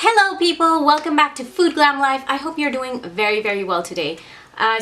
Hello people, welcome back to Food Glam Life. I hope you're doing very well today.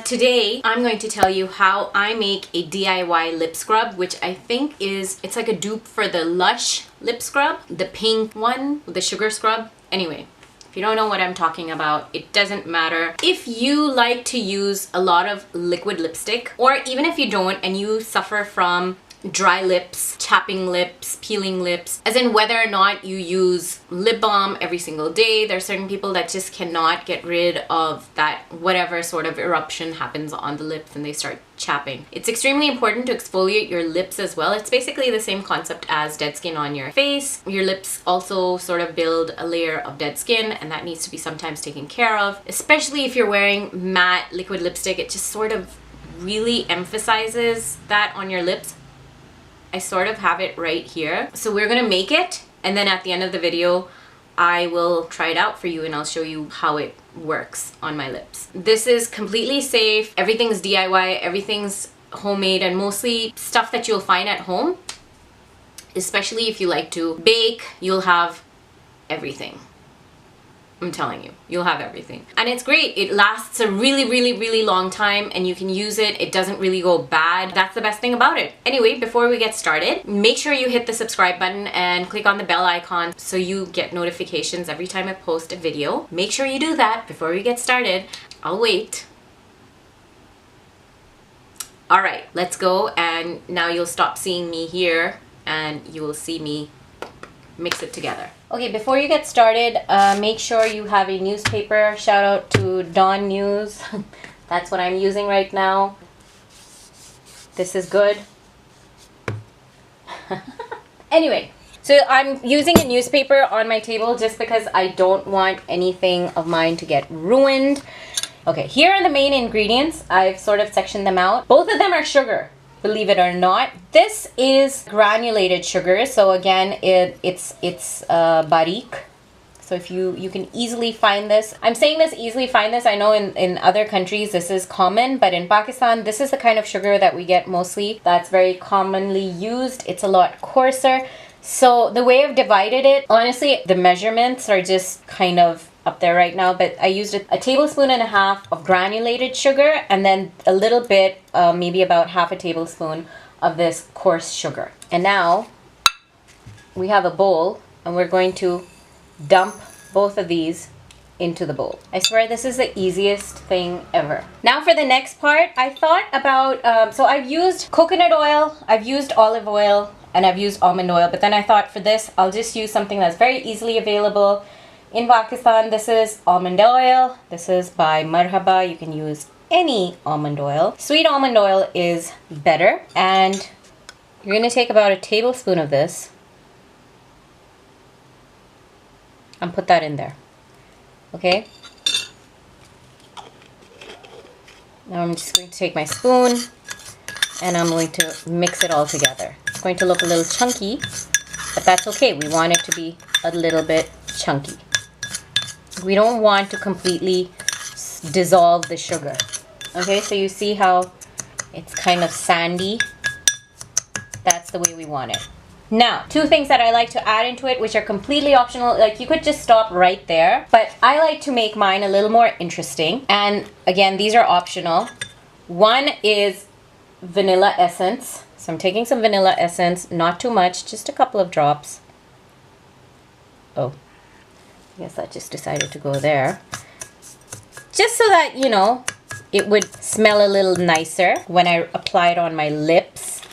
Today I'm going to tell you how I make a DIY lip scrub, which I think it's like a dupe for the Lush lip scrub, the pink one, the sugar scrub. Anyway, if you don't know what I'm talking about, it doesn't matter. If you like to use a lot of liquid lipstick, or even if you don't and you suffer from dry lips, chapping lips, peeling lips, as in whether or not you use lip balm every single day, there are certain people that just cannot get rid of that whatever sort of eruption happens on the lips and they start chapping. It's extremely important to exfoliate your lips as well. It's basically the same concept as dead skin on your face. Your lips also sort of build a layer of dead skin, and that needs to be sometimes taken care of, especially if you're wearing matte liquid lipstick. It just sort of really emphasizes that on your lips. I sort of have it right here. So we're gonna make it, and then at the end of the video I will try it out for you and I'll show you how it works on my lips. This is completely safe, everything's DIY, everything's homemade, and mostly stuff that you'll find at home. Especially if you like to bake, you'll have everything. I'm telling you, you'll have everything. And it's great. It lasts a really long time and you can use it. It doesn't really go bad. That's the best thing about it. Anyway, before we get started, make sure you hit the subscribe button and click on the bell icon so you get notifications every time I post a video. Make sure you do that before we get started. I'll wait. All right, let's go. And now you'll stop seeing me here and you will see me mix it together. Okay, before you get started, make sure you have a newspaper. Shout out to Dawn News. That's what I'm using right now. This is good. Anyway, so I'm using a newspaper on my table just because I don't want anything of mine to get ruined. Okay, here are the main ingredients. I've sort of sectioned them out. Both of them are sugar, believe it or not. This is granulated sugar, so again it's barik. So if you can easily find this. I'm saying this easily find this. I know in other countries this is common, but in Pakistan this is the kind of sugar that we get mostly. That's very commonly used. It's a lot coarser. So the way I've divided it, honestly, the measurements are just kind of up there right now, but I used a tablespoon and a half of granulated sugar and then a little bit, maybe about half a tablespoon of this coarse sugar. And now we have a bowl and we're going to dump both of these into the bowl. I swear this is the easiest thing ever. Now for the next part, I thought about, so I've used coconut oil, I've used olive oil, and I've used almond oil, but then I thought for this, I'll just use something that's very easily available. In Pakistan, this is almond oil. This is by Marhaba. You can use any almond oil. Sweet almond oil is better. And you're going to take about a tablespoon of this and put that in there. Okay? Now I'm just going to take my spoon and I'm going to mix it all together. It's going to look a little chunky, but that's okay. We want it to be a little bit chunky. We don't want to completely dissolve the sugar. Okay, so you see how it's kind of sandy? That's the way we want it. Now, two things that I like to add into it, which are completely optional. Like, you could just stop right there, but I like to make mine a little more interesting. And again, these are optional. One is vanilla essence. So I'm taking some vanilla essence, not too much, just a couple of drops. Oh. I guess I just decided to go there. Just so that, you know, it would smell a little nicer when I apply it on my lips.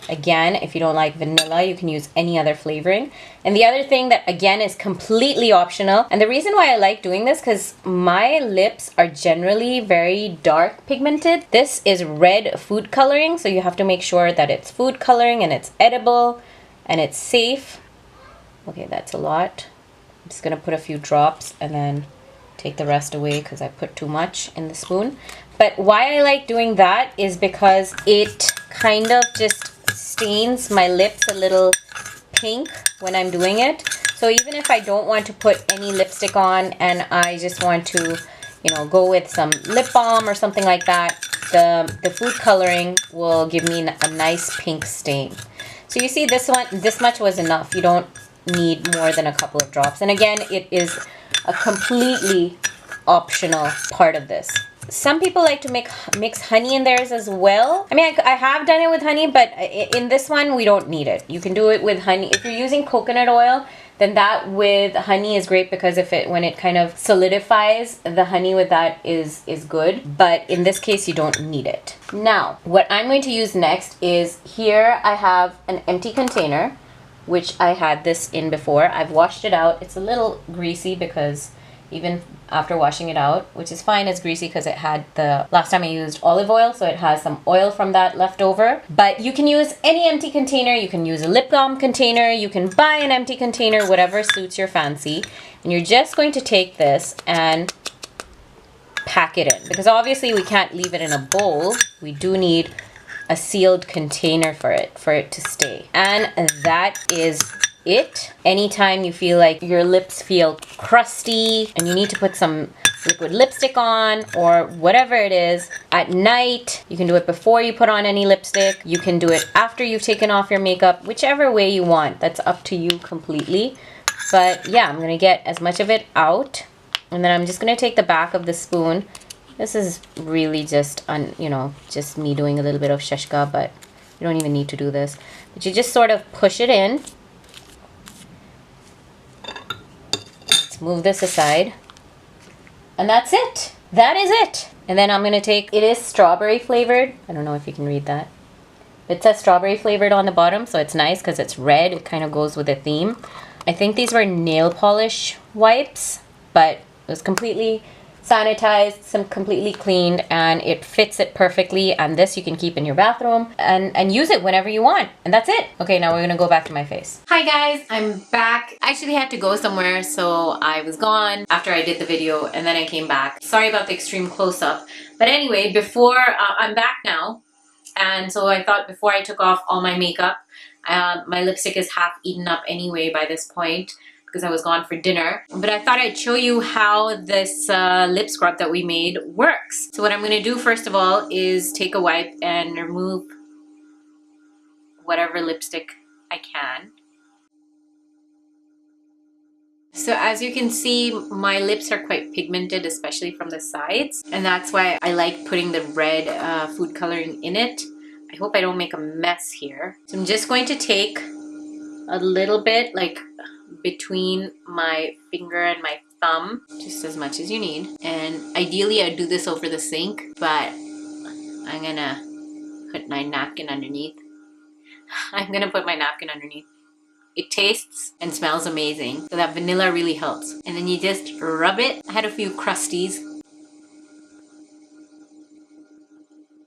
Again, if you don't like vanilla, you can use any other flavoring. And the other thing that, again, is completely optional. And the reason why I like doing this, because my lips are generally very dark pigmented. This is red food coloring, so you have to make sure that it's food coloring and it's edible and it's safe. Okay, that's a lot. I'm just gonna put a few drops and then take the rest away because I put too much in the spoon. But why I like doing that is because it kind of just stains my lips a little pink when I'm doing it. So even if I don't want to put any lipstick on and I just want to, you know, go with some lip balm or something like that, the food coloring will give me a nice pink stain. So you see this much was enough. You don't need more than a couple of drops. And again, it is a completely optional part of this. Some people like to mix honey in theirs as well. I mean, I have done it with honey, but in this one, we don't need it. You can do it with honey. If you're using coconut oil, then that with honey is great because when it kind of solidifies, the honey with that is good. But in this case, you don't need it. Now, what I'm going to use next is here I have an empty container, which I had this in before. I've washed it out. It's a little greasy because even after washing it out, which is fine, it's greasy because it had the last time I used olive oil, so it has some oil from that left over. But you can use any empty container. You can use a lip balm container, you can buy an empty container, whatever suits your fancy. And you're just going to take this and pack it in, because obviously we can't leave it in a bowl. We do need a sealed container for it to stay. And that is it. Anytime you feel like your lips feel crusty and you need to put some liquid lipstick on or whatever it is at night, you can do it before you put on any lipstick. You can do it after you've taken off your makeup, whichever way you want. That's up to you completely. But yeah, I'm gonna get as much of it out, and then I'm just gonna take the back of the spoon. This is really just just me doing a little bit of shashka, but you don't even need to do this. But you just sort of push it in. Move this aside, and that's it. That is it. And then I'm gonna take, it is strawberry flavored. I don't know if you can read that. It says strawberry flavored on the bottom, so it's nice because it's red. It kind of goes with the theme. I think these were nail polish wipes, but it was completely sanitized, completely cleaned, and it fits it perfectly. And this you can keep in your bathroom and use it whenever you want. And that's it. Okay, now we're gonna go back to my face. Hi guys, I'm back. I actually had to go somewhere, so I was gone after I did the video, and then I came back. Sorry about the extreme close-up. But anyway, I'm back now. And so I thought before I took off all my makeup, my lipstick is half eaten up anyway by this point, because I was gone for dinner. But I thought I'd show you how this lip scrub that we made works. So what I'm gonna do first of all is take a wipe and remove whatever lipstick I can. So as you can see, my lips are quite pigmented, especially from the sides. And that's why I like putting the red food coloring in it. I hope I don't make a mess here. So I'm just going to take a little bit, like between my finger and my thumb, just as much as you need. And ideally I'd do this over the sink, but I'm gonna put my napkin underneath. I'm gonna put my napkin underneath. It tastes and smells amazing, so that vanilla really helps. And then you just rub it. I had a few crusties.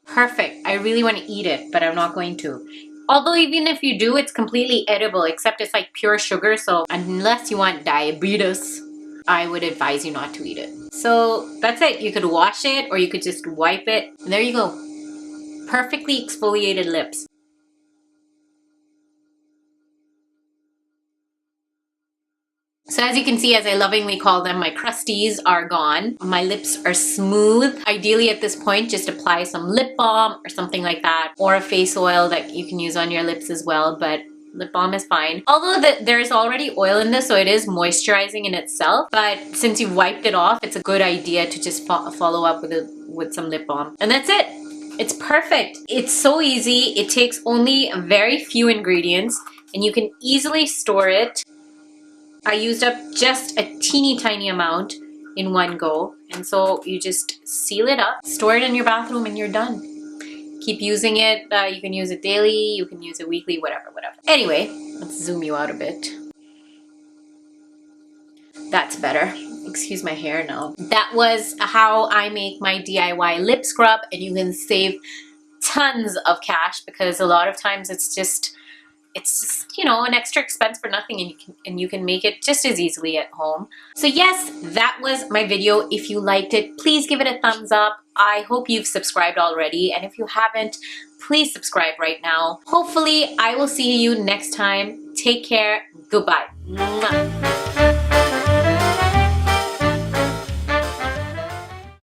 Perfect. I really want to eat it, but I'm not going to. Although even if you do, it's completely edible, except it's like pure sugar. So unless you want diabetes, I would advise you not to eat it. So that's it. You could wash it or you could just wipe it. And there you go. Perfectly exfoliated lips. So as you can see, as I lovingly call them, my crusties are gone. My lips are smooth. Ideally at this point, just apply some lip balm or something like that, or a face oil that you can use on your lips as well, but lip balm is fine. Although there's already oil in this, so it is moisturizing in itself, but since you've wiped it off, it's a good idea to just follow up with some lip balm. And that's it. It's perfect. It's so easy. It takes only very few ingredients, and you can easily store it. I used up just a teeny tiny amount in one go, and so you just seal it up, store it in your bathroom, and you're done. Keep using it. You can use it daily, you can use it weekly, whatever. Anyway, let's zoom you out a bit. That's better. Excuse my hair now. That was how I make my DIY lip scrub, and you can save tons of cash because a lot of times it's just an extra expense for nothing, and you can make it just as easily at home. So yes, that was my video. If you liked it, please give it a thumbs up. I hope you've subscribed already, and if you haven't, please subscribe right now. Hopefully I will see you next time. Take care. Goodbye. Mwah.